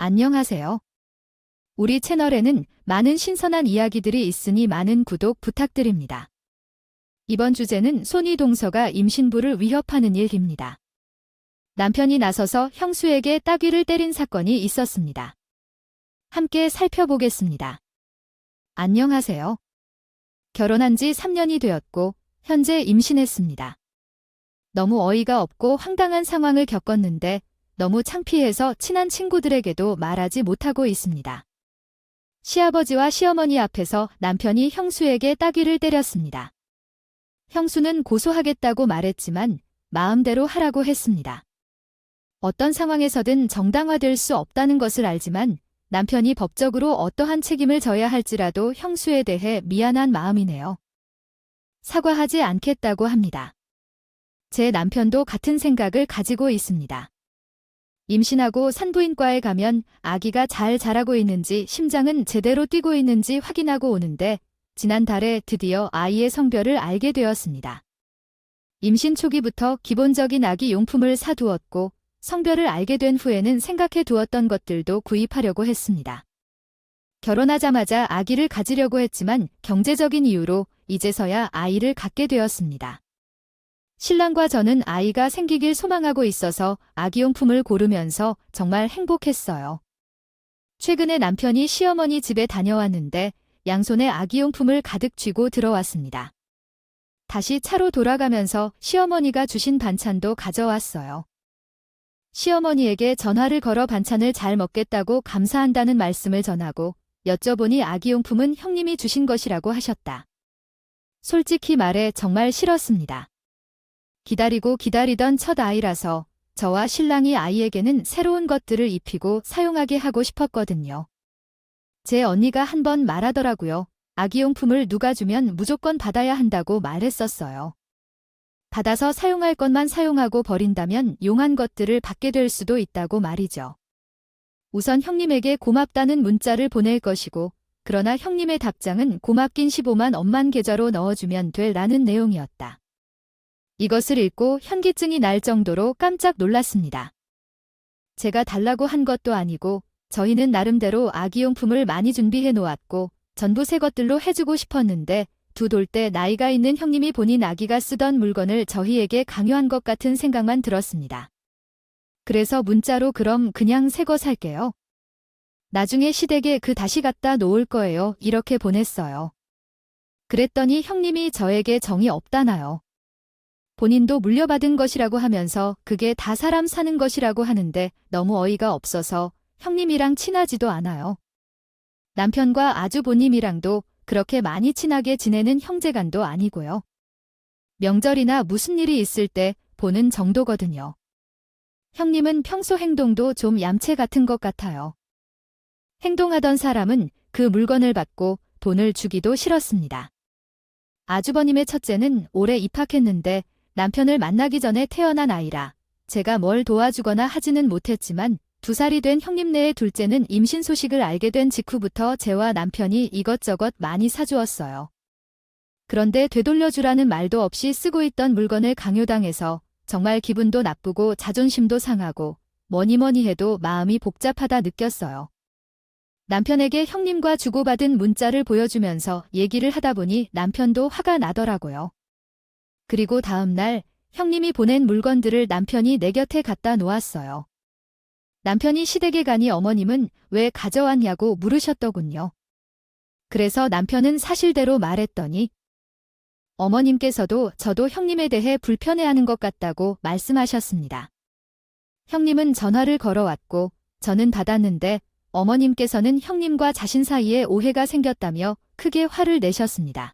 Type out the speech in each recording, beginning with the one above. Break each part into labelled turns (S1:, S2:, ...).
S1: 안녕하세요. 우리 채널에는 많은 신선한 이야기들이 있으니 많은 구독 부탁드립니다. 이번 주제는 손이동서가 임신부를 위협하는 일입니다. 남편이 나서서 형수에게 따귀를 때린 사건이 있었습니다. 함께 살펴보겠습니다. 안녕하세요. 결혼한 지 3년이 되었고 현재 임신했습니다. 너무 어이가 없고 황당한 상황을 겪었는데 너무 창피해서 친한 친구들에게도 말하지 못하고 있습니다. 시아버지와 시어머니 앞에서 남편이 형수에게 따귀를 때렸습니다. 형수는 고소하겠다고 말했지만 마음대로 하라고 했습니다. 어떤 상황에서든 정당화될 수 없다는 것을 알지만 남편이 법적으로 어떠한 책임을 져야 할지라도 형수에 대해 미안한 마음이네요. 사과하지 않겠다고 합니다. 제 남편도 같은 생각을 가지고 있습니다. 임신하고 산부인과에 가면 아기가 잘 자라고 있는지 심장은 제대로 뛰고 있는지 확인하고 오는데 지난달에 드디어 아이의 성별을 알게 되었습니다. 임신 초기부터 기본적인 아기 용품을 사두었고 성별을 알게 된 후에는 생각해 두었던 것들도 구입하려고 했습니다. 결혼하자마자 아기를 가지려고 했지만 경제적인 이유로 이제서야 아이를 갖게 되었습니다. 신랑과 저는 아이가 생기길 소망하고 있어서 아기용품을 고르면서 정말 행복했어요. 최근에 남편이 시어머니 집에 다녀왔는데 양손에 아기용품을 가득 쥐고 들어왔습니다. 다시 차로 돌아가면서 시어머니가 주신 반찬도 가져왔어요. 시어머니에게 전화를 걸어 반찬을 잘 먹겠다고 감사한다는 말씀을 전하고 여쭤보니 아기용품은 형님이 주신 것이라고 하셨다. 솔직히 말해 정말 싫었습니다. 기다리고 기다리던 첫 아이라서 저와 신랑이 아이에게는 새로운 것들을 입히고 사용하게 하고 싶었거든요. 제 언니가 한 번 말하더라고요. 아기용품을 누가 주면 무조건 받아야 한다고 말했었어요. 받아서 사용할 것만 사용하고 버린다면 용한 것들을 받게 될 수도 있다고 말이죠. 우선 형님에게 고맙다는 문자를 보낼 것이고 그러나 형님의 답장은 고맙긴 15만 원만 계좌로 넣어주면 될라는 내용이었다. 이것을 읽고 현기증이 날 정도로 깜짝 놀랐습니다. 제가 달라고 한 것도 아니고 저희는 나름대로 아기용품을 많이 준비해 놓았고 전부 새 것들로 해주고 싶었는데 두 돌 때 나이가 있는 형님이 본인 아기가 쓰던 물건을 저희에게 강요한 것 같은 생각만 들었습니다. 그래서 문자로 그럼 그냥 새 거 살게요. 나중에 시댁에 다시 갖다 놓을 거예요. 이렇게 보냈어요. 그랬더니 형님이 저에게 정이 없다나요. 본인도 물려받은 것이라고 하면서 그게 다 사람 사는 것이라고 하는데 너무 어이가 없어서 형님이랑 친하지도 않아요. 남편과 아주버님이랑도 그렇게 많이 친하게 지내는 형제간도 아니고요. 명절이나 무슨 일이 있을 때 보는 정도거든요. 형님은 평소 행동도 좀 얌체 같은 것 같아요. 행동하던 사람은 그 물건을 받고 돈을 주기도 싫었습니다. 아주버님의 첫째는 올해 입학했는데 남편을 만나기 전에 태어난 아이라 제가 뭘 도와주거나 하지는 못했지만 2살이 된 형님네의 둘째는 임신 소식을 알게 된 직후부터 제와 남편이 이것저것 많이 사주었어요. 그런데 되돌려주라는 말도 없이 쓰고 있던 물건을 강요당해서 정말 기분도 나쁘고 자존심도 상하고 뭐니 해도 마음이 복잡하다 느꼈어요. 남편에게 형님과 주고받은 문자를 보여주면서 얘기를 하다 보니 남편도 화가 나더라고요. 그리고 다음 날 형님이 보낸 물건들을 남편이 내 곁에 갖다 놓았어요. 남편이 시댁에 가니 어머님은 왜 가져왔냐고 물으셨더군요. 그래서 남편은 사실대로 말했더니 어머님께서도 저도 형님에 대해 불편해하는 것 같다고 말씀하셨습니다. 형님은 전화를 걸어왔고 저는 받았는데 어머님께서는 형님과 자신 사이에 오해가 생겼다며 크게 화를 내셨습니다.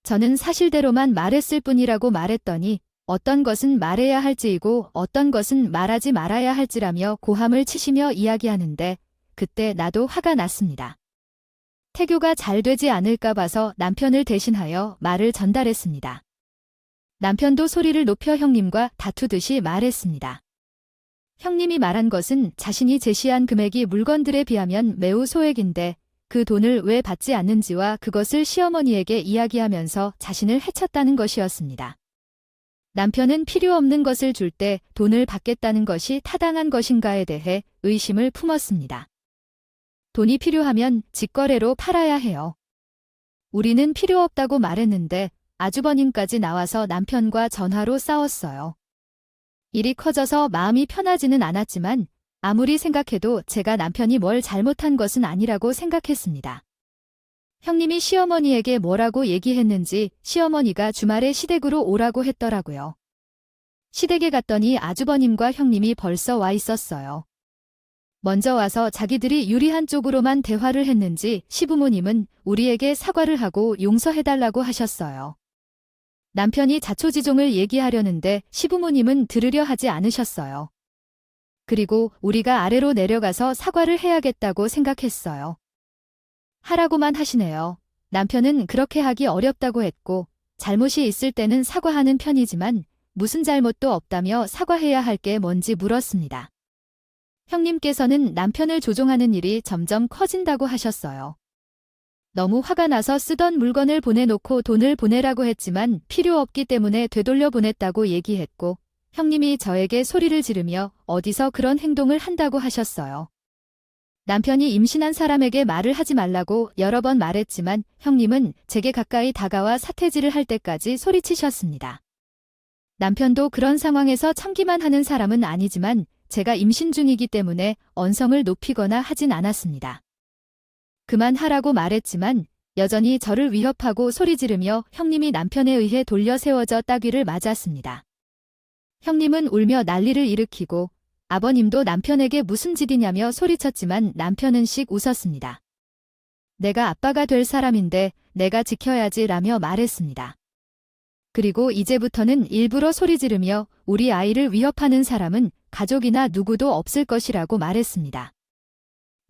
S1: 저는 사실대로만 말했을 뿐이라고 말했더니 어떤 것은 말해야 할지이고 어떤 것은 말하지 말아야 할지라며 고함을 치시며 이야기하는데 그때 나도 화가 났습니다. 태교가 잘 되지 않을까 봐서 남편을 대신하여 말을 전달했습니다. 남편도 소리를 높여 형님과 다투듯이 말했습니다. 형님이 말한 것은 자신이 제시한 금액이 물건들에 비하면 매우 소액인데 그 돈을 왜 받지 않는지와 그것을 시어머니에게 이야기하면서 자신을 해쳤다는 것이었습니다. 남편은 필요 없는 것을 줄 때 돈을 받겠다는 것이 타당한 것인가에 대해 의심을 품었습니다. 돈이 필요하면 직거래로 팔아야 해요. 우리는 필요 없다고 말했는데 아주버님까지 나와서 남편과 전화로 싸웠어요. 일이 커져서 마음이 편하지는 않았지만 아무리 생각해도 제가 남편이 뭘 잘못한 것은 아니라고 생각했습니다. 형님이 시어머니에게 뭐라고 얘기했는지 시어머니가 주말에 시댁으로 오라고 했더라고요. 시댁에 갔더니 아주버님과 형님이 벌써 와 있었어요. 먼저 와서 자기들이 유리한 쪽으로만 대화를 했는지 시부모님은 우리에게 사과를 하고 용서해달라고 하셨어요. 남편이 자초지종을 얘기하려는데 시부모님은 들으려 하지 않으셨어요. 그리고 우리가 아래로 내려가서 사과를 해야겠다고 생각했어요. 하라고만 하시네요. 남편은 그렇게 하기 어렵다고 했고 잘못이 있을 때는 사과하는 편이지만 무슨 잘못도 없다며 사과해야 할 게 뭔지 물었습니다. 형님께서는 남편을 조종하는 일이 점점 커진다고 하셨어요. 너무 화가 나서 쓰던 물건을 보내놓고 돈을 보내라고 했지만 필요 없기 때문에 되돌려 보냈다고 얘기했고 형님이 저에게 소리를 지르며 어디서 그런 행동을 한다고 하셨어요. 남편이 임신한 사람에게 말을 하지 말라고 여러 번 말했지만 형님은 제게 가까이 다가와 사태질을 할 때까지 소리치셨습니다. 남편도 그런 상황에서 참기만 하는 사람은 아니지만 제가 임신 중이기 때문에 언성을 높이거나 하진 않았습니다. 그만하라고 말했지만 여전히 저를 위협하고 소리 지르며 형님이 남편에 의해 돌려 세워져 따귀를 맞았습니다. 형님은 울며 난리를 일으키고 아버님도 남편에게 무슨 짓이냐며 소리쳤지만 남편은 씩 웃었습니다. 내가 아빠가 될 사람인데 내가 지켜야지 라며 말했습니다. 그리고 이제부터는 일부러 소리 지르며 우리 아이를 위협하는 사람은 가족이나 누구도 없을 것이라고 말했습니다.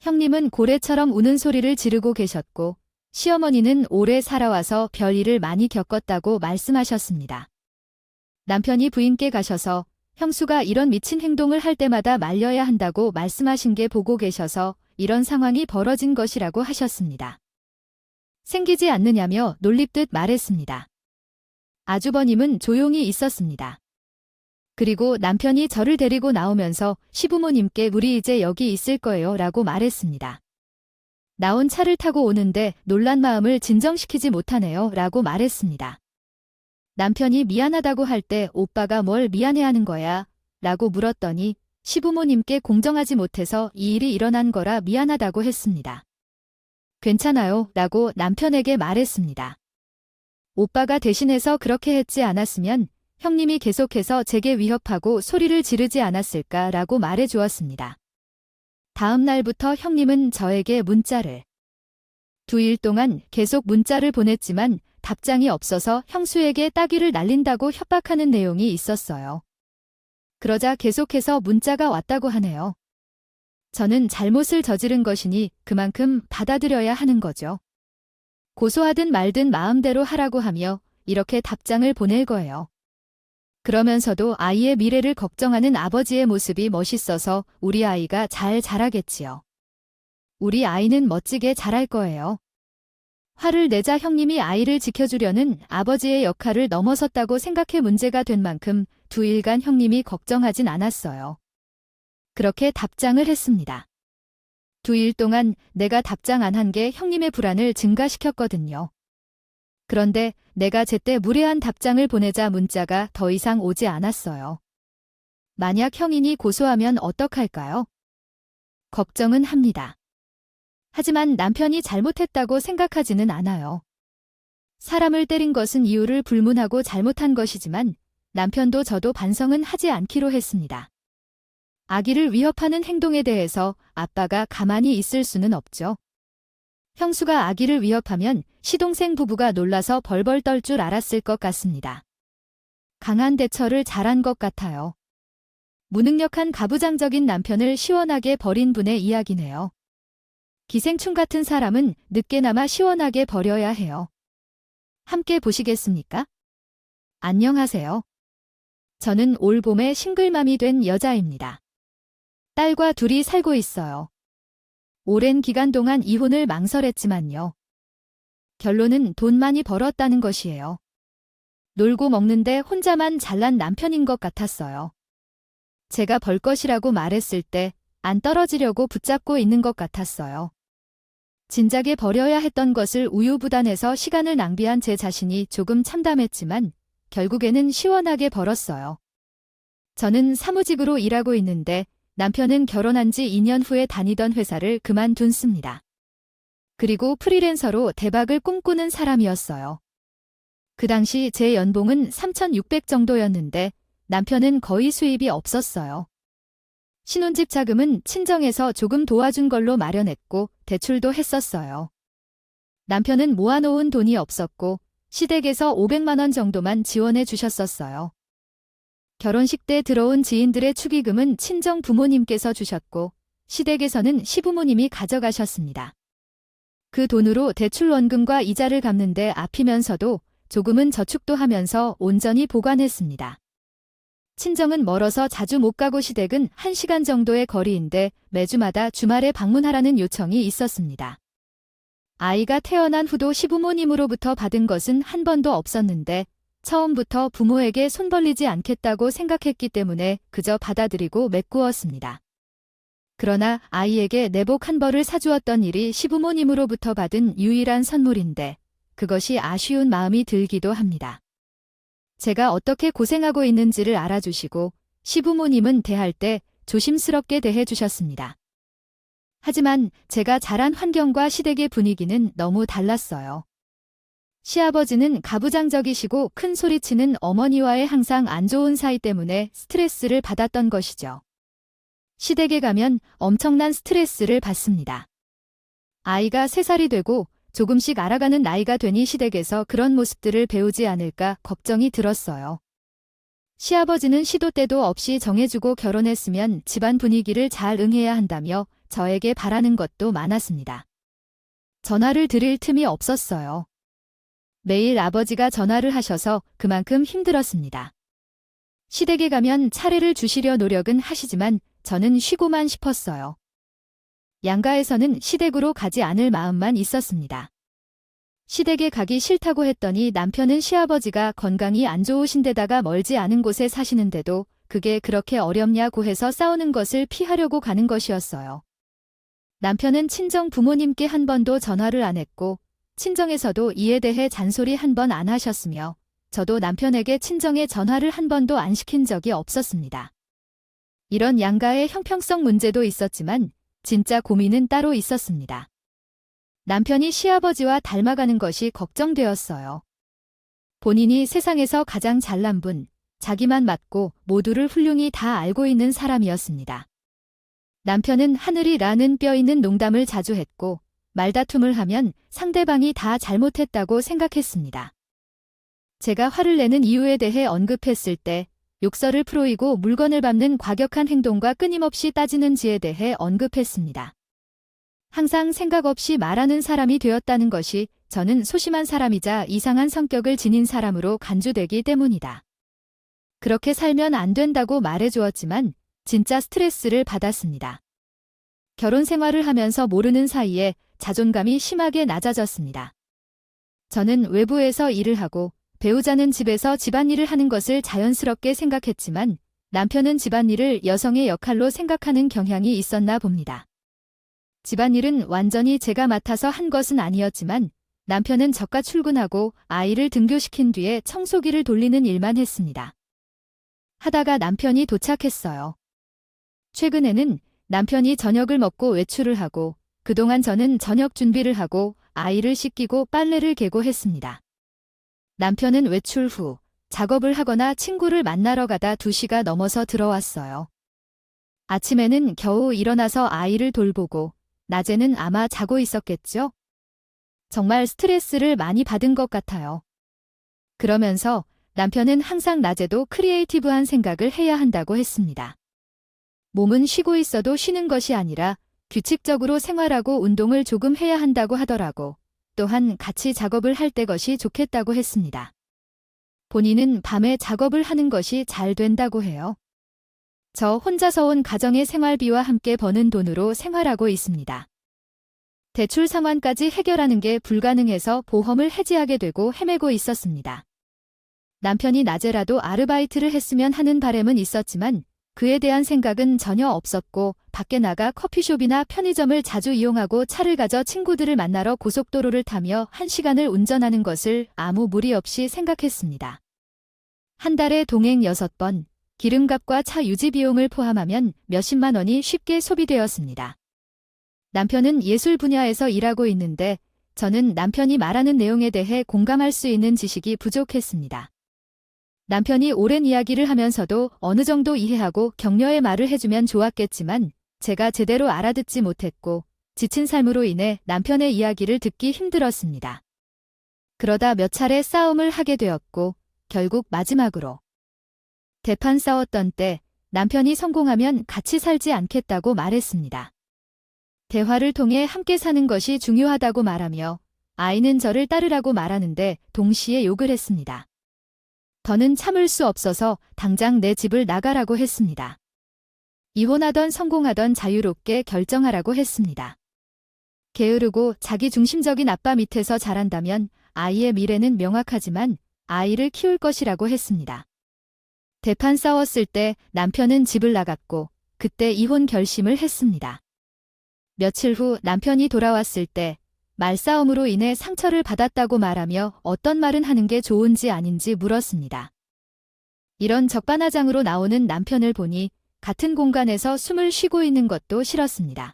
S1: 형님은 고래처럼 우는 소리를 지르고 계셨고 시어머니는 오래 살아와서 별일을 많이 겪었다고 말씀하셨습니다. 남편이 부인께 가셔서 형수가 이런 미친 행동을 할 때마다 말려야 한다고 말씀하신 게 보고 계셔서 이런 상황이 벌어진 것이라고 하셨습니다. 생기지 않느냐며 놀립듯 말했습니다. 아주버님은 조용히 있었습니다. 그리고 남편이 저를 데리고 나오면서 시부모님께 우리 이제 여기 있을 거예요 라고 말했습니다. 나온 차를 타고 오는데 놀란 마음을 진정시키지 못하네요 라고 말했습니다. 남편이 미안하다고 할 때 오빠가 뭘 미안해하는 거야 라고 물었더니 시부모님께 공정하지 못해서 이 일이 일어난 거라 미안하다고 했습니다. 괜찮아요 라고 남편에게 말했습니다. 오빠가 대신해서 그렇게 했지 않았으면 형님이 계속해서 제게 위협하고 소리를 지르지 않았을까라고 말해 주었습니다. 다음 날부터 형님은 저에게 문자를 2일 동안 계속 문자를 보냈지만 답장이 없어서 형수에게 따귀를 날린다고 협박하는 내용이 있었어요. 그러자 계속해서 문자가 왔다고 하네요. 저는 잘못을 저지른 것이니 그만큼 받아들여야 하는 거죠. 고소하든 말든 마음대로 하라고 하며 이렇게 답장을 보낼 거예요. 그러면서도 아이의 미래를 걱정하는 아버지의 모습이 멋있어서 우리 아이가 잘 자라겠지요. 우리 아이는 멋지게 자랄 거예요. 화를 내자 형님이 아이를 지켜주려는 아버지의 역할을 넘어섰다고 생각해 문제가 된 만큼 2일간 형님이 걱정하진 않았어요. 그렇게 답장을 했습니다. 2일 동안 내가 답장 안 한 게 형님의 불안을 증가시켰거든요. 그런데 내가 제때 무례한 답장을 보내자 문자가 더 이상 오지 않았어요. 만약 형인이 고소하면 어떡할까요? 걱정은 합니다. 하지만 남편이 잘못했다고 생각하지는 않아요. 사람을 때린 것은 이유를 불문하고 잘못한 것이지만 남편도 저도 반성은 하지 않기로 했습니다. 아기를 위협하는 행동에 대해서 아빠가 가만히 있을 수는 없죠. 형수가 아기를 위협하면 시동생 부부가 놀라서 벌벌 떨 줄 알았을 것 같습니다. 강한 대처를 잘한 것 같아요. 무능력한 가부장적인 남편을 시원하게 버린 분의 이야기네요. 기생충 같은 사람은 늦게나마 시원하게 버려야 해요. 함께 보시겠습니까? 안녕하세요. 저는 올 봄에 싱글맘이 된 여자입니다. 딸과 둘이 살고 있어요. 오랜 기간 동안 이혼을 망설였지만요. 결론은 돈 많이 벌었다는 것이에요. 놀고 먹는데 혼자만 잘난 남편인 것 같았어요. 제가 벌 것이라고 말했을 때 안 떨어지려고 붙잡고 있는 것 같았어요. 진작에 버려야 했던 것을 우유부단해서 시간을 낭비한 제 자신이 조금 참담했지만 결국에는 시원하게 벌었어요. 저는 사무직으로 일하고 있는데 남편은 결혼한 지 2년 후에 다니던 회사를 그만둔습니다. 그리고 프리랜서로 대박을 꿈꾸는 사람이었어요. 그 당시 제 연봉은 3,600 정도였는데 남편은 거의 수입이 없었어요. 신혼집 자금은 친정에서 조금 도와준 걸로 마련했고 대출도 했었어요. 남편은 모아놓은 돈이 없었고 시댁에서 500만 원 정도만 지원해 주셨었어요. 결혼식 때 들어온 지인들의 축의금은 친정 부모님께서 주셨고 시댁에서는 시부모님이 가져가셨습니다. 그 돈으로 대출 원금과 이자를 갚는데 아끼면서도 조금은 저축도 하면서 온전히 보관했습니다. 친정은 멀어서 자주 못 가고 시댁은 1시간 정도의 거리인데 매주마다 주말에 방문하라는 요청이 있었습니다. 아이가 태어난 후도 시부모님으로부터 받은 것은 한 번도 없었는데 처음부터 부모에게 손 벌리지 않겠다고 생각했기 때문에 그저 받아들이고 메꾸었습니다. 그러나 아이에게 내복 한 벌을 사주었던 일이 시부모님으로부터 받은 유일한 선물인데 그것이 아쉬운 마음이 들기도 합니다. 제가 어떻게 고생하고 있는지를 알아주시고 시부모님은 대할 때 조심스럽게 대해주셨습니다. 하지만 제가 자란 환경과 시댁의 분위기는 너무 달랐어요. 시아버지는 가부장적이시고 큰 소리치는 어머니와의 항상 안 좋은 사이 때문에 스트레스를 받았던 것이죠. 시댁에 가면 엄청난 스트레스를 받습니다. 아이가 3살이 되고 조금씩 알아가는 나이가 되니 시댁에서 그런 모습들을 배우지 않을까 걱정이 들었어요. 시아버지는 시도 때도 없이 정해주고 결혼했으면 집안 분위기를 잘 응해야 한다며 저에게 바라는 것도 많았습니다. 전화를 드릴 틈이 없었어요. 매일 아버지가 전화를 하셔서 그만큼 힘들었습니다. 시댁에 가면 차례를 주시려 노력은 하시지만 저는 쉬고만 싶었어요. 양가에서는 시댁으로 가지 않을 마음만 있었습니다. 시댁에 가기 싫다고 했더니 남편은 시아버지가 건강이 안 좋으신 데다가 멀지 않은 곳에 사시는데도 그게 그렇게 어렵냐고 해서 싸우는 것을 피하려고 가는 것이었어요. 남편은 친정 부모님께 한 번도 전화를 안 했고 친정에서도 이에 대해 잔소리 한 번 안 하셨으며 저도 남편에게 친정에 전화를 한 번도 안 시킨 적이 없었습니다. 이런 양가의 형평성 문제도 있었지만 진짜 고민은 따로 있었습니다. 남편이 시아버지와 닮아가는 것이 걱정되었어요. 본인이 세상에서 가장 잘난 분, 자기만 맞고 모두를 훌륭히 다 알고 있는 사람이었습니다. 남편은 하늘이라는 뼈 있는 농담을 자주 했고 말다툼을 하면 상대방이 다 잘못했다고 생각했습니다. 제가 화를 내는 이유에 대해 언급했을 때 욕설을 풀어이고 물건을 밟는 과격한 행동과 끊임없이 따지는지에 대해 언급했습니다. 항상 생각 없이 말하는 사람이 되었다는 것이 저는 소심한 사람이자 이상한 성격을 지닌 사람으로 간주되기 때문이다. 그렇게 살면 안 된다고 말해주었지만 진짜 스트레스를 받았습니다. 결혼 생활을 하면서 모르는 사이에 자존감이 심하게 낮아졌습니다. 저는 외부에서 일을 하고 배우자는 집에서 집안일을 하는 것을 자연스럽게 생각했지만 남편은 집안일을 여성의 역할로 생각하는 경향이 있었나 봅니다. 집안일은 완전히 제가 맡아서 한 것은 아니었지만 남편은 저가 출근하고 아이를 등교시킨 뒤에 청소기를 돌리는 일만 했습니다. 하다가 남편이 도착했어요. 최근에는 남편이 저녁을 먹고 외출을 하고 그동안 저는 저녁 준비를 하고 아이를 씻기고 빨래를 개고 했습니다. 남편은 외출 후 작업을 하거나 친구를 만나러 가다 2시가 넘어서 들어왔어요. 아침에는 겨우 일어나서 아이를 돌보고 낮에는 아마 자고 있었겠죠? 정말 스트레스를 많이 받은 것 같아요. 그러면서 남편은 항상 낮에도 크리에이티브한 생각을 해야 한다고 했습니다. 몸은 쉬고 있어도 쉬는 것이 아니라 규칙적으로 생활하고 운동을 조금 해야 한다고 하더라고. 또한 같이 작업을 할 때 것이 좋겠다고 했습니다. 본인은 밤에 작업을 하는 것이 잘 된다고 해요. 저 혼자서 온 가정의 생활비와 함께 버는 돈으로 생활하고 있습니다. 대출 상환까지 해결하는 게 불가능해서 보험을 해지하게 되고 헤매고 있었습니다. 남편이 낮에라도 아르바이트를 했으면 하는 바람은 있었지만 그에 대한 생각은 전혀 없었고 밖에 나가 커피숍이나 편의점을 자주 이용하고 차를 가져 친구들을 만나러 고속도로를 타며 1시간을 운전하는 것을 아무 무리 없이 생각했습니다. 한 달에 동행 6번, 기름값과 차 유지 비용을 포함하면 몇십만 원이 쉽게 소비되었습니다. 남편은 예술 분야에서 일하고 있는데 저는 남편이 말하는 내용에 대해 공감할 수 있는 지식이 부족했습니다. 남편이 오랜 이야기를 하면서도 어느 정도 이해하고 격려의 말을 해주면 좋았겠지만 제가 제대로 알아듣지 못했고 지친 삶으로 인해 남편의 이야기를 듣기 힘들었습니다. 그러다 몇 차례 싸움을 하게 되었고 결국 마지막으로 대판 싸웠던 때 남편이 성공하면 같이 살지 않겠다고 말했습니다. 대화를 통해 함께 사는 것이 중요하다고 말하며 아이는 저를 따르라고 말하는데 동시에 욕을 했습니다. 더는 참을 수 없어서 당장 내 집을 나가라고 했습니다. 이혼하던 성공하던 자유롭게 결정하라고 했습니다. 게으르고 자기중심적인 아빠 밑에서 자란다면 아이의 미래는 명확하지만 아이를 키울 것이라고 했습니다. 대판 싸웠을 때 남편은 집을 나갔고 그때 이혼 결심을 했습니다. 며칠 후 남편이 돌아왔을 때 말싸움으로 인해 상처를 받았다고 말하며 어떤 말은 하는 게 좋은지 아닌지 물었습니다. 이런 적반하장으로 나오는 남편을 보니 같은 공간에서 숨을 쉬고 있는 것도 싫었습니다.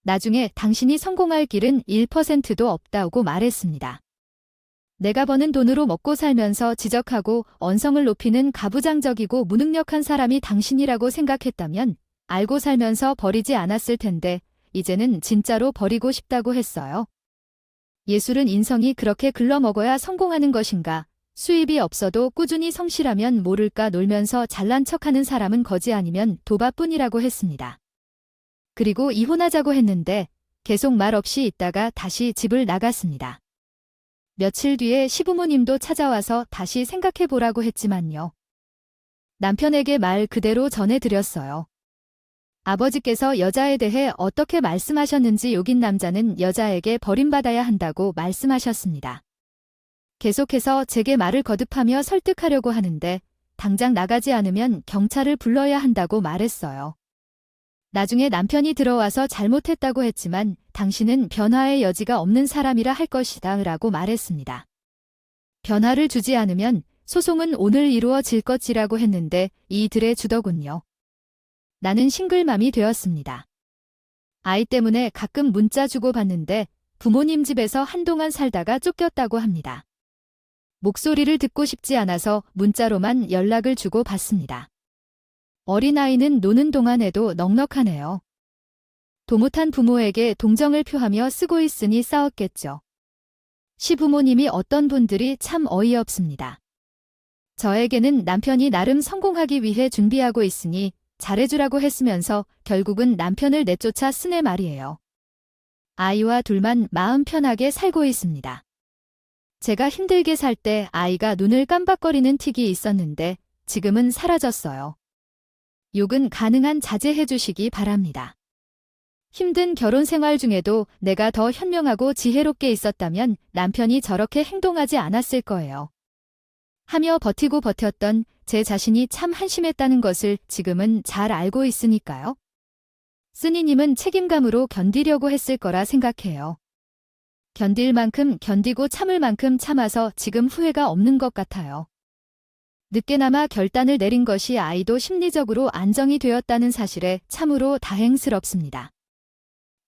S1: 나중에 당신이 성공할 길은 1%도 없다고 말했습니다. 내가 버는 돈으로 먹고 살면서 지적하고 언성을 높이는 가부장적이고 무능력한 사람이 당신이라고 생각했다면 알고 살면서 버리지 않았을 텐데 이제는 진짜로 버리고 싶다고 했어요. 예술은 인성이 그렇게 글러먹어야 성공하는 것인가? 수입이 없어도 꾸준히 성실하면 모를까 놀면서 잘난 척하는 사람은 거지 아니면 도바뿐이라고 했습니다. 그리고 이혼하자고 했는데 계속 말 없이 있다가 다시 집을 나갔습니다. 며칠 뒤에 시부모님도 찾아와서 다시 생각해보라고 했지만요. 남편에게 말 그대로 전해드렸어요. 아버지께서 여자에 대해 어떻게 말씀하셨는지 욕인 남자는 여자에게 버림받아야 한다고 말씀하셨습니다. 계속해서 제게 말을 거듭하며 설득하려고 하는데 당장 나가지 않으면 경찰을 불러야 한다고 말했어요. 나중에 남편이 들어와서 잘못했다고 했지만 당신은 변화의 여지가 없는 사람이라 할 것이다 라고 말했습니다. 변화를 주지 않으면 소송은 오늘 이루어질 것이라고 했는데 이들의 주더군요. 나는 싱글맘이 되었습니다. 아이 때문에 가끔 문자 주고받는데 부모님 집에서 한동안 살다가 쫓겼다고 합니다. 목소리를 듣고 싶지 않아서 문자로만 연락을 주고받습니다. 어린아이는 노는 동안에도 넉넉하네요. 도못한 부모에게 동정을 표하며 쓰고 있으니 싸웠겠죠. 시부모님이 어떤 분들이 참 어이없습니다. 저에게는 남편이 나름 성공하기 위해 준비하고 있으니 잘해주라고 했으면서 결국은 남편을 내쫓아 쓰네 말이에요. 아이와 둘만 마음 편하게 살고 있습니다. 제가 힘들게 살 때 아이가 눈을 깜박거리는 틱이 있었는데 지금은 사라졌어요. 욕은 가능한 자제해 주시기 바랍니다. 힘든 결혼 생활 중에도 내가 더 현명하고 지혜롭게 있었다면 남편이 저렇게 행동하지 않았을 거예요. 하며 버티고 버텼던 제 자신이 참 한심했다는 것을 지금은 잘 알고 있으니까요. 쓰니님은 책임감으로 견디려고 했을 거라 생각해요. 견딜 만큼 견디고 참을 만큼 참아서 지금 후회가 없는 것 같아요. 늦게나마 결단을 내린 것이 아이도 심리적으로 안정이 되었다는 사실에 참으로 다행스럽습니다.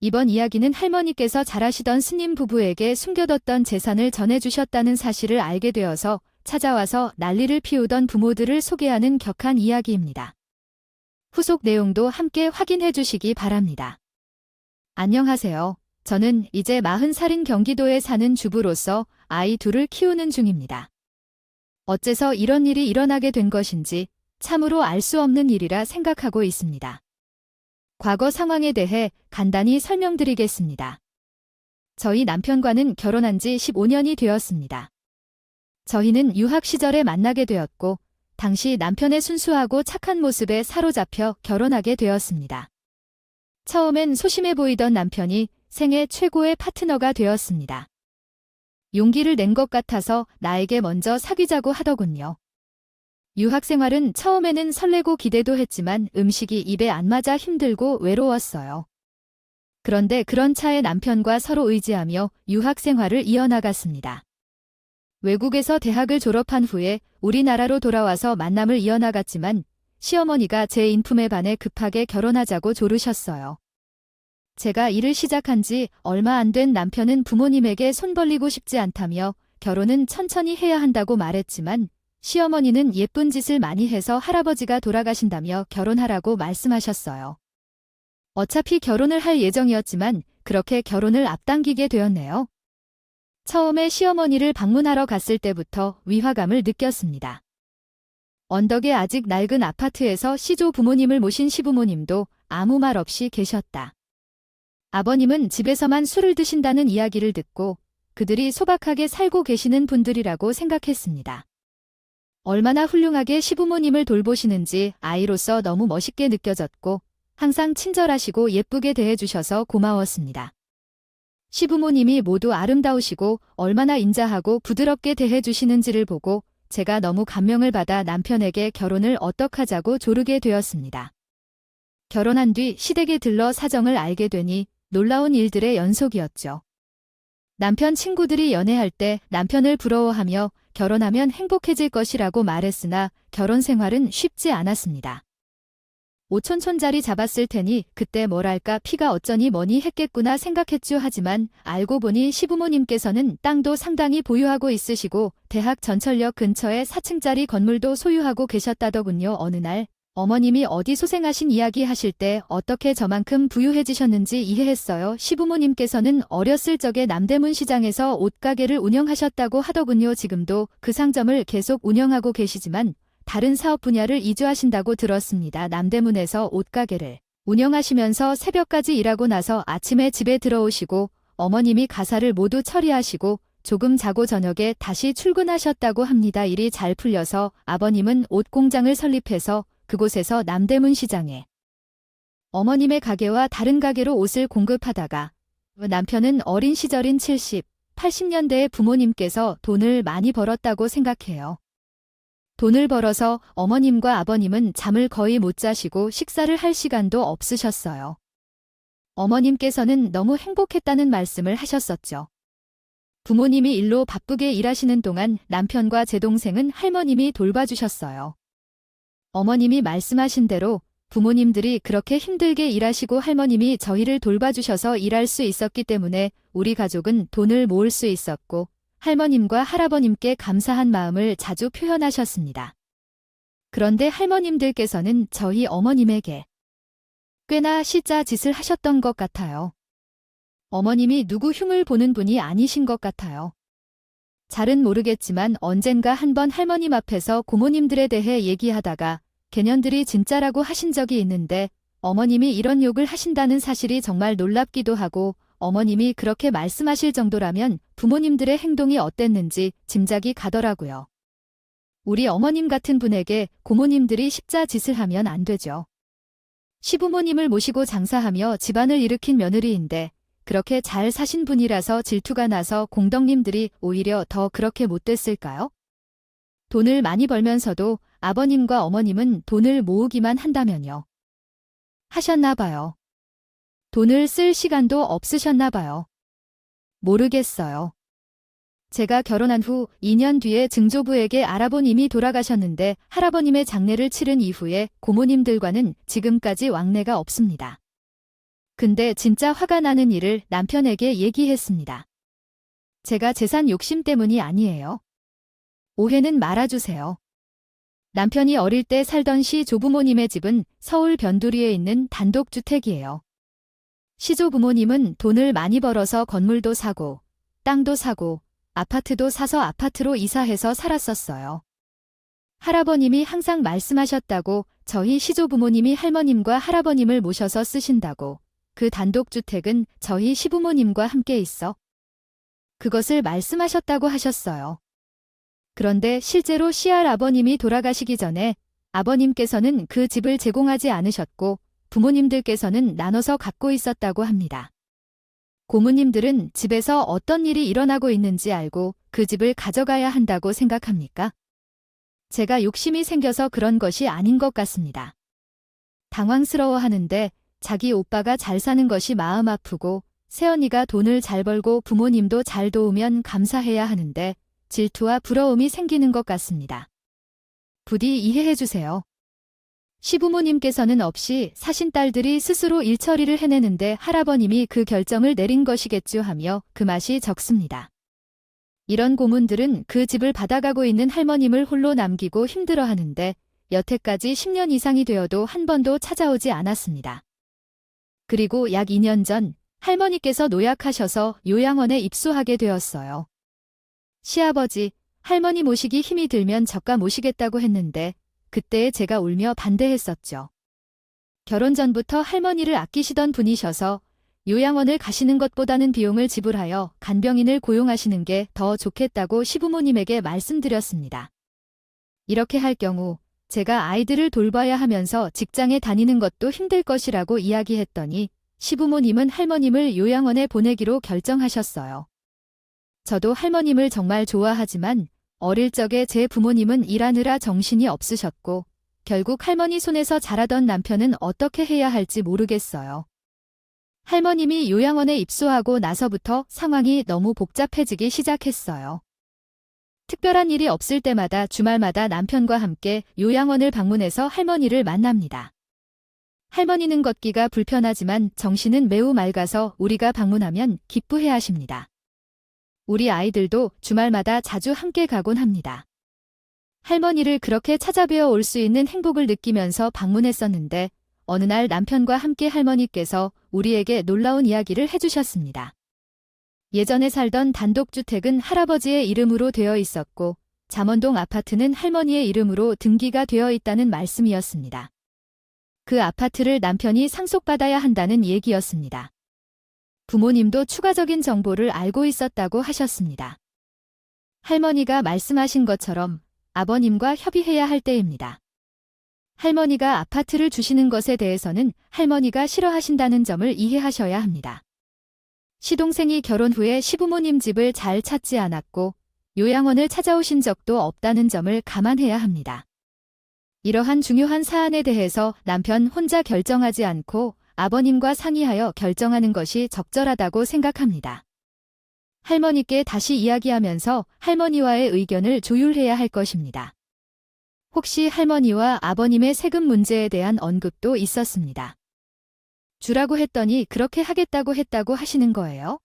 S1: 이번 이야기는 할머니께서 잘하시던 스님 부부에게 숨겨뒀던 재산을 전해주셨다는 사실을 알게 되어서 찾아와서 난리를 피우던 부모들을 소개하는 격한 이야기입니다. 후속 내용도 함께 확인해 주시기 바랍니다. 안녕하세요. 저는 이제 40살인 경기도에 사는 주부로서 아이 둘을 키우는 중입니다. 어째서 이런 일이 일어나게 된 것인지 참으로 알 수 없는 일이라 생각하고 있습니다. 과거 상황에 대해 간단히 설명드리겠습니다. 저희 남편과는 결혼한 지 15년이 되었습니다. 저희는 유학 시절에 만나게 되었고 당시 남편의 순수하고 착한 모습에 사로잡혀 결혼하게 되었습니다. 처음엔 소심해 보이던 남편이 생애 최고의 파트너가 되었습니다. 용기를 낸 것 같아서 나에게 먼저 사귀자고 하더군요. 유학 생활은 처음에는 설레고 기대도 했지만 음식이 입에 안 맞아 힘들고 외로웠어요. 그런데 그런 차에 남편과 서로 의지하며 유학 생활을 이어나갔습니다. 외국에서 대학을 졸업한 후에 우리나라로 돌아와서 만남을 이어나갔지만 시어머니가 제 인품에 반해 급하게 결혼하자고 조르셨어요. 제가 일을 시작한 지 얼마 안 된 남편은 부모님에게 손 벌리고 싶지 않다며 결혼은 천천히 해야 한다고 말했지만 시어머니는 예쁜 짓을 많이 해서 할아버지가 돌아가신다며 결혼하라고 말씀하셨어요. 어차피 결혼을 할 예정이었지만 그렇게 결혼을 앞당기게 되었네요. 처음에 시어머니를 방문하러 갔을 때부터 위화감을 느꼈습니다. 언덕에 아직 낡은 아파트에서 시조 부모님을 모신 시부모님도 아무 말 없이 계셨다. 아버님은 집에서만 술을 드신다는 이야기를 듣고 그들이 소박하게 살고 계시는 분들이라고 생각했습니다. 얼마나 훌륭하게 시부모님을 돌보시는지 아이로서 너무 멋있게 느껴졌고 항상 친절하시고 예쁘게 대해주셔서 고마웠습니다. 시부모님이 모두 아름다우시고 얼마나 인자하고 부드럽게 대해주시는지를 보고 제가 너무 감명을 받아 남편에게 결혼을 어떡하자고 조르게 되었습니다. 결혼한 뒤 시댁에 들러 사정을 알게 되니 놀라운 일들의 연속이었죠. 남편 친구들이 연애할 때 남편을 부러워하며 결혼하면 행복해질 것이라고 말했으나 결혼 생활은 쉽지 않았습니다. 5촌짜리 잡았을 테니 그때 뭐랄까 피가 어쩌니 뭐니 했겠구나 생각했죠. 하지만 알고 보니 시부모님께서는 땅도 상당히 보유하고 있으시고 대학 전철역 근처에 4층짜리 건물도 소유하고 계셨다더군요. 어느 날 어머님이 어디 소생하신 이야기 하실 때 어떻게 저만큼 부유해지셨는지 이해했어요. 시부모님께서는 어렸을 적에 남대문 시장에서 옷가게를 운영하셨다고 하더군요. 지금도 그 상점을 계속 운영하고 계시지만 다른 사업 분야를 이주하신다고 들었습니다. 남대문에서 옷가게를 운영하시면서 새벽까지 일하고 나서 아침에 집에 들어오시고 어머님이 가사를 모두 처리하시고 조금 자고 저녁에 다시 출근하셨다고 합니다. 일이 잘 풀려서 아버님은 옷 공장을 설립해서 그곳에서 남대문 시장에 어머님의 가게와 다른 가게로 옷을 공급하다가 남편은 어린 시절인 70, 80년대에 부모님께서 돈을 많이 벌었다고 생각해요. 돈을 벌어서 어머님과 아버님은 잠을 거의 못 자시고 식사를 할 시간도 없으셨어요. 어머님께서는 너무 행복했다는 말씀을 하셨었죠. 부모님이 일로 바쁘게 일하시는 동안 남편과 제 동생은 할머님이 돌봐주셨어요. 어머님이 말씀하신 대로 부모님들이 그렇게 힘들게 일하시고 할머님이 저희를 돌봐주셔서 일할 수 있었기 때문에 우리 가족은 돈을 모을 수 있었고 할머님과 할아버님께 감사한 마음을 자주 표현하셨습니다. 그런데 할머님들께서는 저희 어머님에게 꽤나 시자 짓을 하셨던 것 같아요. 어머님이 누구 흉을 보는 분이 아니신 것 같아요. 잘은 모르겠지만 언젠가 한번 할머님 앞에서 고모님들에 대해 얘기하다가 걔년들이 진짜라고 하신 적이 있는데 어머님이 이런 욕을 하신다는 사실이 정말 놀랍기도 하고 어머님이 그렇게 말씀하실 정도라면 부모님들의 행동이 어땠는지 짐작이 가더라고요. 우리 어머님 같은 분에게 고모님들이 십자 짓을 하면 안 되죠. 시부모님을 모시고 장사하며 집안을 일으킨 며느리인데 그렇게 잘 사신 분이라서 질투가 나서 공덕님들이 오히려 더 그렇게 못됐을까요? 돈을 많이 벌면서도 아버님과 어머님은 돈을 모으기만 한다면요. 하셨나 봐요. 돈을 쓸 시간도 없으셨나 봐요. 모르겠어요. 제가 결혼한 후 2년 뒤에 증조부에게 알아본 이미 돌아가셨는데 할아버님의 장례를 치른 이후에 고모님들과는 지금까지 왕래가 없습니다. 근데 진짜 화가 나는 일을 남편에게 얘기했습니다. 제가 재산 욕심 때문이 아니에요. 오해는 말아주세요. 남편이 어릴 때 살던 시조부모님의 집은 서울 변두리에 있는 단독주택이에요. 시조부모님은 돈을 많이 벌어서 건물도 사고 땅도 사고 아파트도 사서 아파트로 이사해서 살았었어요. 할아버님이 항상 말씀하셨다고 저희 시조부모님이 할머님과 할아버님을 모셔서 쓰신다고 그 단독주택은 저희 시부모님과 함께 있어 그것을 말씀하셨다고 하셨어요. 그런데 실제로 시할아버님이 돌아가시기 전에 아버님께서는 그 집을 제공하지 않으셨고 부모님들께서는 나눠서 갖고 있었다고 합니다. 고모님들은 집에서 어떤 일이 일어나고 있는지 알고 그 집을 가져가야 한다고 생각합니까? 제가 욕심이 생겨서 그런 것이 아닌 것 같습니다. 당황스러워하는데 자기 오빠가 잘 사는 것이 마음 아프고 새언니가 돈을 잘 벌고 부모님도 잘 도우면 감사해야 하는데 질투와 부러움이 생기는 것 같습니다. 부디 이해해 주세요. 시부모님께서는 없이 사신 딸들이 스스로 일처리를 해내는데 할아버님이 그 결정을 내린 것이겠죠 하며 그 맛이 적습니다. 이런 고문들은 그 집을 받아가고 있는 할머님을 홀로 남기고 힘들어하는데 여태까지 10년 이상이 되어도 한 번도 찾아오지 않았습니다. 그리고 약 2년 전 할머니께서 노약하셔서 요양원에 입소하게 되었어요. 시아버지, 할머니 모시기 힘이 들면 저가 모시겠다고 했는데 그때 제가 울며 반대했었죠. 결혼 전부터 할머니를 아끼시던 분이셔서 요양원을 가시는 것보다는 비용을 지불하여 간병인을 고용하시는 게 더 좋겠다고 시부모님에게 말씀드렸습니다. 이렇게 할 경우 제가 아이들을 돌봐야 하면서 직장에 다니는 것도 힘들 것이라고 이야기했더니 시부모님은 할머님을 요양원에 보내기로 결정하셨어요. 저도 할머님을 정말 좋아하지만 어릴 적에 제 부모님은 일하느라 정신이 없으셨고 결국 할머니 손에서 자라던 남편은 어떻게 해야 할지 모르겠어요. 할머님이 요양원에 입소하고 나서부터 상황이 너무 복잡해지기 시작했어요. 특별한 일이 없을 때마다 주말마다 남편과 함께 요양원을 방문해서 할머니를 만납니다. 할머니는 걷기가 불편하지만 정신은 매우 맑아서 우리가 방문하면 기쁘해 하십니다. 우리 아이들도 주말마다 자주 함께 가곤 합니다. 할머니를 그렇게 찾아뵈어 올 수 있는 행복을 느끼면서 방문했었는데 어느 날 남편과 함께 할머니께서 우리에게 놀라운 이야기를 해주셨습니다. 예전에 살던 단독주택은 할아버지의 이름으로 되어 있었고 잠원동 아파트는 할머니의 이름으로 등기가 되어 있다는 말씀이었습니다. 그 아파트를 남편이 상속받아야 한다는 얘기였습니다. 부모님도 추가적인 정보를 알고 있었다고 하셨습니다. 할머니가 말씀하신 것처럼 아버님과 협의해야 할 때입니다. 할머니가 아파트를 주시는 것에 대해서는 할머니가 싫어하신다는 점을 이해하셔야 합니다. 시동생이 결혼 후에 시부모님 집을 잘 찾지 않았고 요양원을 찾아오신 적도 없다는 점을 감안해야 합니다. 이러한 중요한 사안에 대해서 남편 혼자 결정하지 않고 아버님과 상의하여 결정하는 것이 적절하다고 생각합니다. 할머니께 다시 이야기하면서 할머니와의 의견을 조율해야 할 것입니다. 혹시 할머니와 아버님의 세금 문제에 대한 언급도 있었습니다. 주라고 했더니 그렇게 하겠다고 했다고 하시는 거예요?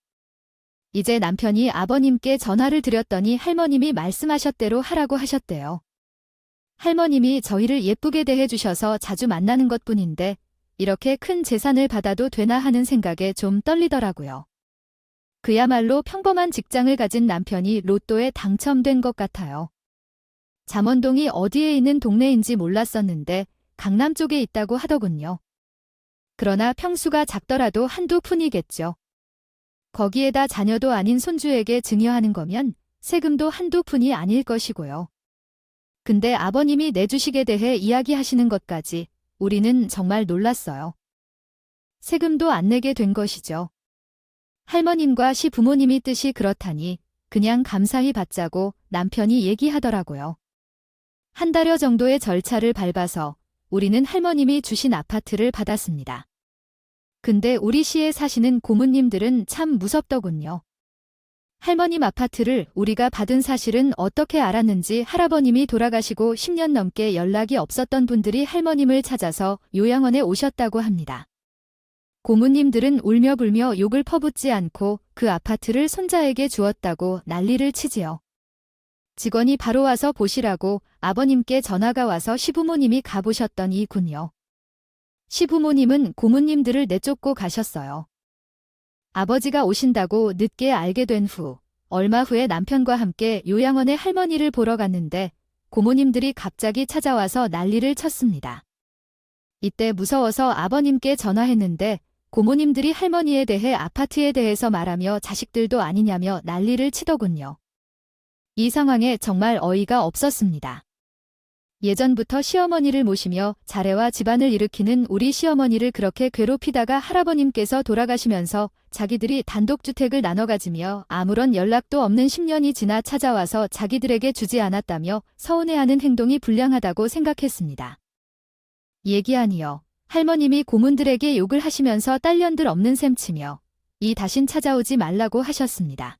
S1: 이제 남편이 아버님께 전화를 드렸더니 할머님이 말씀하셨대로 하라고 하셨대요. 할머님이 저희를 예쁘게 대해주셔서 자주 만나는 것뿐인데 이렇게 큰 재산을 받아도 되나 하는 생각에 좀 떨리더라고요. 그야말로 평범한 직장을 가진 남편이 로또에 당첨된 것 같아요. 잠원동이 어디에 있는 동네인지 몰랐었는데 강남 쪽에 있다고 하더군요. 그러나 평수가 작더라도 한두 푼이겠죠. 거기에다 자녀도 아닌 손주에게 증여하는 거면 세금도 한두 푼이 아닐 것이고요. 근데 아버님이 내주식에 대해 이야기하시는 것까지 우리는 정말 놀랐어요. 세금도 안 내게 된 것이죠. 할머님과 시부모님이 뜻이 그렇다니 그냥 감사히 받자고 남편이 얘기하더라고요. 한 달여 정도의 절차를 밟아서 우리는 할머님이 주신 아파트를 받았습니다. 근데 우리 시에 사시는 고모님들은 참 무섭더군요. 할머님 아파트를 우리가 받은 사실은 어떻게 알았는지 할아버님이 돌아가시고 10년 넘게 연락이 없었던 분들이 할머님을 찾아서 요양원에 오셨다고 합니다. 고모님들은 울며불며 욕을 퍼붓지 않고 그 아파트를 손자에게 주었다고 난리를 치지요. 직원이 바로 와서 보시라고 아버님께 전화가 와서 시부모님이 가보셨더니군요. 시부모님은 고모님들을 내쫓고 가셨어요. 아버지가 오신다고 늦게 알게 된 후 얼마 후에 남편과 함께 요양원에 할머니를 보러 갔는데 고모님들이 갑자기 찾아와서 난리를 쳤습니다. 이때 무서워서 아버님께 전화했는데 고모님들이 할머니에 대해 아파트에 대해서 말하며 자식들도 아니냐며 난리를 치더군요. 이 상황에 정말 어이가 없었습니다. 예전부터 시어머니를 모시며 자례와 집안을 일으키는 우리 시어머니를 그렇게 괴롭히다가 할아버님께서 돌아가시면서 자기들이 단독주택을 나눠 가지며 아무런 연락도 없는 10년이 지나 찾아와서 자기들에게 주지 않았다며 서운해하는 행동이 불량하다고 생각했습니다. 얘기하니요. 할머님이 고문들에게 욕을 하시면서 딸년들 없는 셈치며 이 다신 찾아오지 말라고 하셨습니다.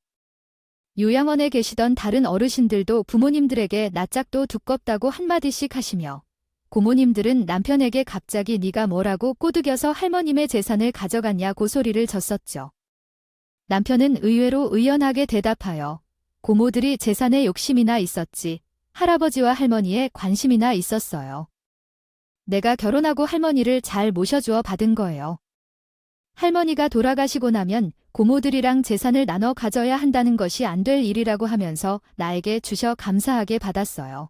S1: 요양원에 계시던 다른 어르신들도 부모님들에게 낯짝도 두껍다고 한마디씩 하시며 고모님들은 남편에게 갑자기 네가 뭐라고 꼬드겨서 할머님의 재산을 가져갔냐고 소리를 졌었죠. 남편은 의외로 의연하게 대답하여 고모들이 재산에 욕심이나 있었지 할아버지와 할머니에 관심이나 있었어요. 내가 결혼하고 할머니를 잘 모셔주어 받은 거예요. 할머니가 돌아가시고 나면 고모들이랑 재산을 나눠 가져야 한다는 것이 안 될 일이라고 하면서 나에게 주셔 감사하게 받았어요.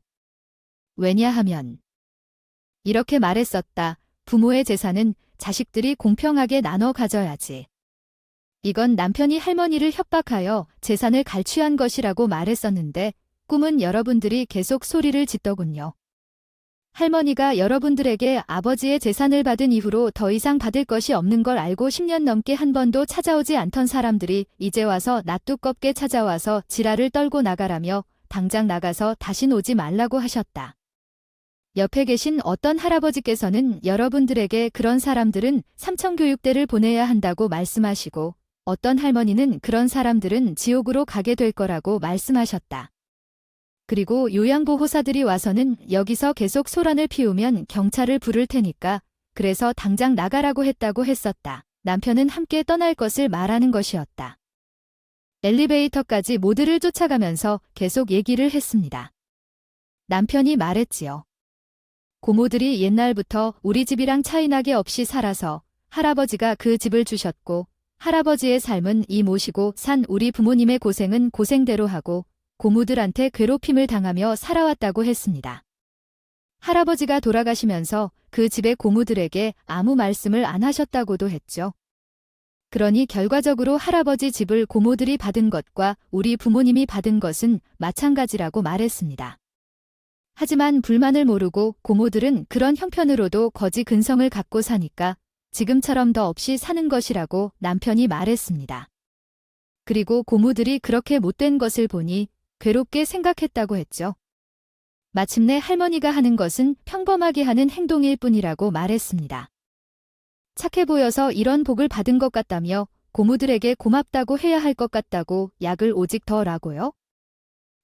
S1: 왜냐하면 이렇게 말했었다. 부모의 재산은 자식들이 공평하게 나눠 가져야지. 이건 남편이 할머니를 협박하여 재산을 갈취한 것이라고 말했었는데 꿈은 여러분들이 계속 소리를 짓더군요. 할머니가 여러분들에게 아버지의 재산을 받은 이후로 더 이상 받을 것이 없는 걸 알고 10년 넘게 한 번도 찾아오지 않던 사람들이 이제 와서 낯두껍게 찾아와서 지랄을 떨고 나가라며 당장 나가서 다신 오지 말라고 하셨다. 옆에 계신 어떤 할아버지께서는 여러분들에게 그런 사람들은 삼천교육대를 보내야 한다고 말씀하시고 어떤 할머니는 그런 사람들은 지옥으로 가게 될 거라고 말씀하셨다. 그리고 요양보호사들이 와서는 여기서 계속 소란을 피우면 경찰을 부를 테니까 그래서 당장 나가라고 했다고 했었다. 남편은 함께 떠날 것을 말하는 것이었다. 엘리베이터까지 모두를 쫓아가면서 계속 얘기를 했습니다. 남편이 말했지요. 고모들이 옛날부터 우리 집이랑 차이나게 없이 살아서 할아버지가 그 집을 주셨고 할아버지의 삶은 이 모시고 산 우리 부모님의 고생은 고생대로 하고 고모들한테 괴롭힘을 당하며 살아왔다고 했습니다. 할아버지가 돌아가시면서 그 집의 고모들에게 아무 말씀을 안 하셨다고도 했죠. 그러니 결과적으로 할아버지 집을 고모들이 받은 것과 우리 부모님이 받은 것은 마찬가지라고 말했습니다. 하지만 불만을 모르고 고모들은 그런 형편으로도 거지 근성을 갖고 사니까 지금처럼 더 없이 사는 것이라고 남편이 말했습니다. 그리고 고모들이 그렇게 못된 것을 보니 괴롭게 생각했다고 했죠. 마침내 할머니가 하는 것은 평범하게 하는 행동일 뿐이라고 말했습니다. 착해 보여서 이런 복을 받은 것 같다며 고모들에게 고맙다고 해야 할 것 같다고 약을 오직 더라고요.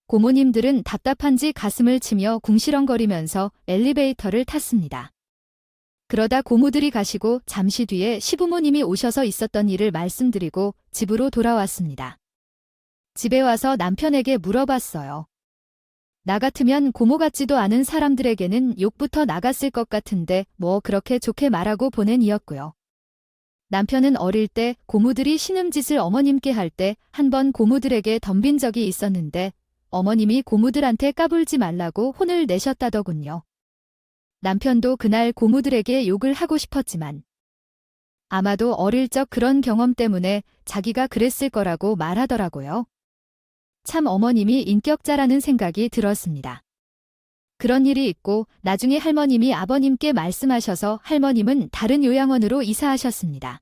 S1: 고모님들은 답답한지 가슴을 치며 궁시렁거리면서 엘리베이터를 탔습니다. 그러다 고모들이 가시고 잠시 뒤에 시부모님이 오셔서 있었던 일을 말씀드리고 집으로 돌아왔습니다. 집에 와서 남편에게 물어봤어요. 나 같으면 고모 같지도 않은 사람들에게는 욕부터 나갔을 것 같은데 뭐 그렇게 좋게 말하고 보낸 이었고요. 남편은 어릴 때 고모들이 신음짓을 어머님께 할 때 한 번 고모들에게 덤빈 적이 있었는데 어머님이 고모들한테 까불지 말라고 혼을 내셨다더군요. 남편도 그날 고모들에게 욕을 하고 싶었지만 아마도 어릴 적 그런 경험 때문에 자기가 그랬을 거라고 말하더라고요. 참 어머님이 인격자라는 생각이 들었습니다. 그런 일이 있고 나중에 할머님이 아버님께 말씀하셔서 할머님은 다른 요양원으로 이사하셨습니다.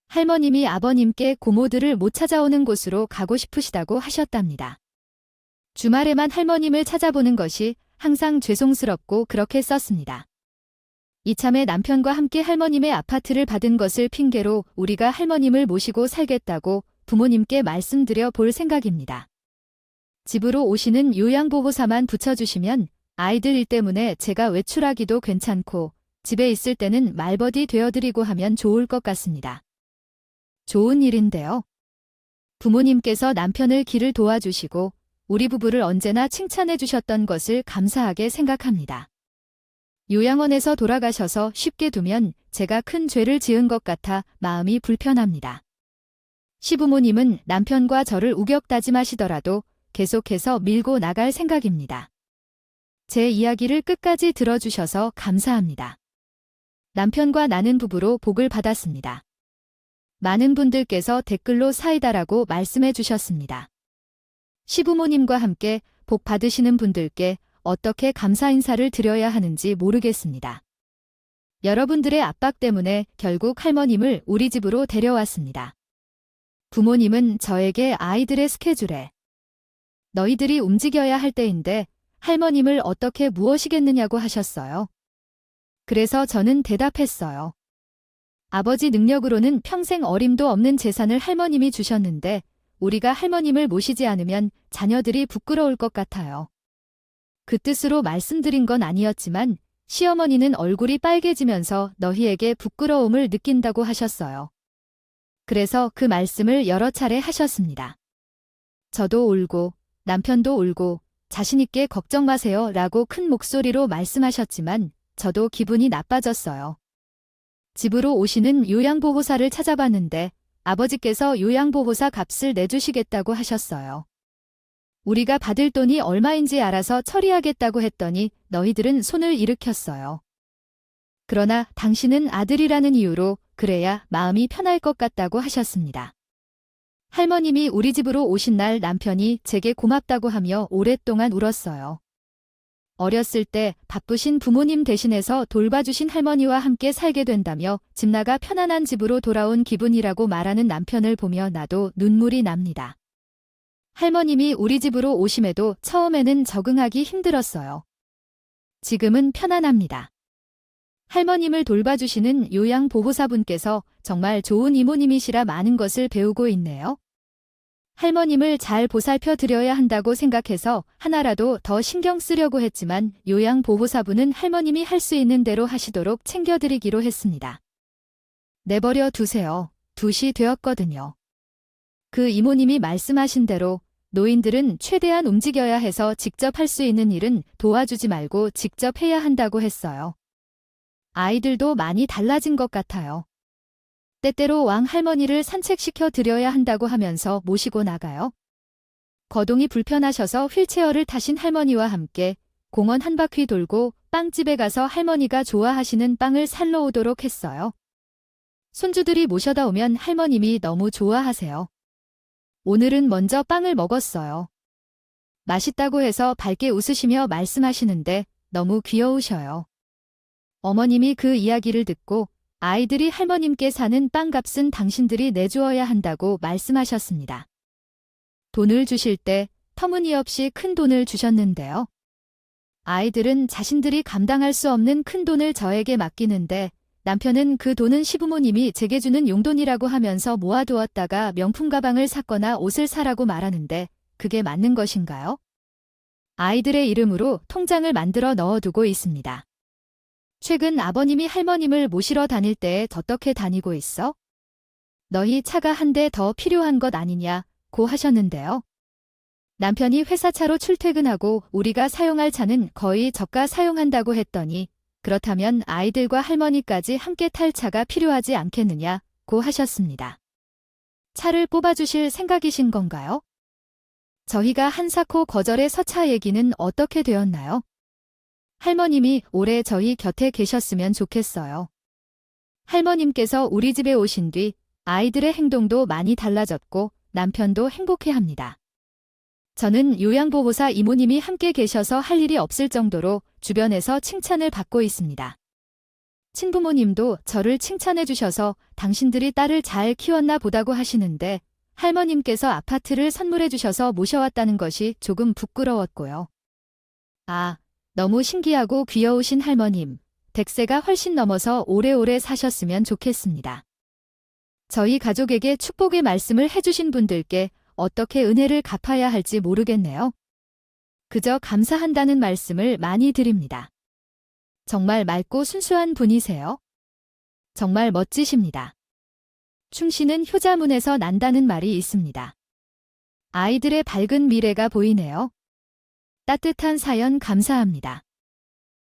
S1: 할머님이 아버님께 고모들을 못 찾아오는 곳으로 가고 싶으시다고 하셨답니다. 주말에만 할머님을 찾아보는 것이 항상 죄송스럽고 그렇게 썼습니다. 이참에 남편과 함께 할머님의 아파트를 받은 것을 핑계로 우리가 할머님을 모시고 살겠다고 부모님께 말씀드려 볼 생각입니다. 집으로 오시는 요양보호사만 붙여주시면 아이들 일 때문에 제가 외출하기도 괜찮고 집에 있을 때는 말버디 되어드리고 하면 좋을 것 같습니다. 좋은 일인데요. 부모님께서 남편을 길을 도와주시고 우리 부부를 언제나 칭찬해 주셨던 것을 감사하게 생각합니다. 요양원에서 돌아가셔서 쉽게 두면 제가 큰 죄를 지은 것 같아 마음이 불편합니다. 시부모님은 남편과 저를 우격다짐하시더라도 계속해서 밀고 나갈 생각입니다. 제 이야기를 끝까지 들어주셔서 감사합니다. 남편과 나는 부부로 복을 받았습니다. 많은 분들께서 댓글로 사이다라고 말씀해 주셨습니다. 시부모님과 함께 복 받으시는 분들께 어떻게 감사 인사를 드려야 하는지 모르겠습니다. 여러분들의 압박 때문에 결국 할머님을 우리 집으로 데려왔습니다. 부모님은 저에게 아이들의 스케줄에 너희들이 움직여야 할 때인데 할머님을 어떻게 무엇이겠느냐고 하셨어요. 그래서 저는 대답했어요. 아버지 능력으로는 평생 어림도 없는 재산을 할머님이 주셨는데 우리가 할머님을 모시지 않으면 자녀들이 부끄러울 것 같아요. 그 뜻으로 말씀드린 건 아니었지만 시어머니는 얼굴이 빨개지면서 너희에게 부끄러움을 느낀다고 하셨어요. 그래서 그 말씀을 여러 차례 하셨습니다. 저도 울고 남편도 울고 자신있게 걱정 마세요 라고 큰 목소리로 말씀하셨지만 저도 기분이 나빠졌어요. 집으로 오시는 요양보호사를 찾아봤는데 아버지께서 요양보호사 값을 내주시겠다고 하셨어요. 우리가 받을 돈이 얼마인지 알아서 처리하겠다고 했더니 너희들은 손을 일으켰어요. 그러나 당신은 아들이라는 이유로 그래야 마음이 편할 것 같다고 하셨습니다. 할머님이 우리 집으로 오신 날 남편이 제게 고맙다고 하며 오랫동안 울었어요. 어렸을 때 바쁘신 부모님 대신해서 돌봐주신 할머니와 함께 살게 된다며 집 나가 편안한 집으로 돌아온 기분이라고 말하는 남편을 보며 나도 눈물이 납니다. 할머님이 우리 집으로 오심에도 처음에는 적응하기 힘들었어요. 지금은 편안합니다. 할머님을 돌봐주시는 요양보호사분께서 정말 좋은 이모님이시라 많은 것을 배우고 있네요. 할머님을 잘 보살펴 드려야 한다고 생각해서 하나라도 더 신경 쓰려고 했지만 요양보호사분은 할머님이 할 수 있는 대로 하시도록 챙겨드리기로 했습니다. 내버려 두세요. 2시 되었거든요. 그 이모님이 말씀하신 대로 노인들은 최대한 움직여야 해서 직접 할 수 있는 일은 도와주지 말고 직접 해야 한다고 했어요. 아이들도 많이 달라진 것 같아요. 때때로 왕 할머니를 산책시켜 드려야 한다고 하면서 모시고 나가요. 거동이 불편하셔서 휠체어를 타신 할머니와 함께 공원 한 바퀴 돌고 빵집에 가서 할머니가 좋아하시는 빵을 살러 오도록 했어요. 손주들이 모셔다 오면 할머님이 너무 좋아하세요. 오늘은 먼저 빵을 먹었어요. 맛있다고 해서 밝게 웃으시며 말씀하시는데 너무 귀여우셔요. 어머님이 그 이야기를 듣고 아이들이 할머님께 사는 빵값은 당신들이 내주어야 한다고 말씀하셨습니다. 돈을 주실 때 터무니없이 큰 돈을 주셨는데요. 아이들은 자신들이 감당할 수 없는 큰 돈을 저에게 맡기는데 남편은 그 돈은 시부모님이 제게 주는 용돈이라고 하면서 모아두었다가 명품 가방을 샀거나 옷을 사라고 말하는데 그게 맞는 것인가요? 아이들의 이름으로 통장을 만들어 넣어두고 있습니다. 최근 아버님이 할머님을 모시러 다닐 때에 어떻게 다니고 있어? 너희 차가 한 대 더 필요한 것 아니냐고 하셨는데요. 남편이 회사차로 출퇴근하고 우리가 사용할 차는 거의 저가 사용한다고 했더니 그렇다면 아이들과 할머니까지 함께 탈 차가 필요하지 않겠느냐고 하셨습니다. 차를 뽑아주실 생각이신 건가요? 저희가 한사코 거절의 서차 얘기는 어떻게 되었나요? 할머님이 오래 저희 곁에 계셨으면 좋겠어요. 할머님께서 우리 집에 오신 뒤 아이들의 행동도 많이 달라졌고 남편도 행복해합니다. 저는 요양보호사 이모님이 함께 계셔서 할 일이 없을 정도로 주변에서 칭찬을 받고 있습니다. 친부모님도 저를 칭찬해 주셔서 당신들이 딸을 잘 키웠나 보다고 하시는데 할머님께서 아파트를 선물해 주셔서 모셔왔다는 것이 조금 부끄러웠고요. 아, 너무 신기하고 귀여우신 할머님, 100세가 훨씬 넘어서 오래오래 사셨으면 좋겠습니다. 저희 가족에게 축복의 말씀을 해주신 분들께 어떻게 은혜를 갚아야 할지 모르겠네요. 그저 감사한다는 말씀을 많이 드립니다. 정말 맑고 순수한 분이세요. 정말 멋지십니다. 충신은 효자문에서 난다는 말이 있습니다. 아이들의 밝은 미래가 보이네요. 따뜻한 사연 감사합니다.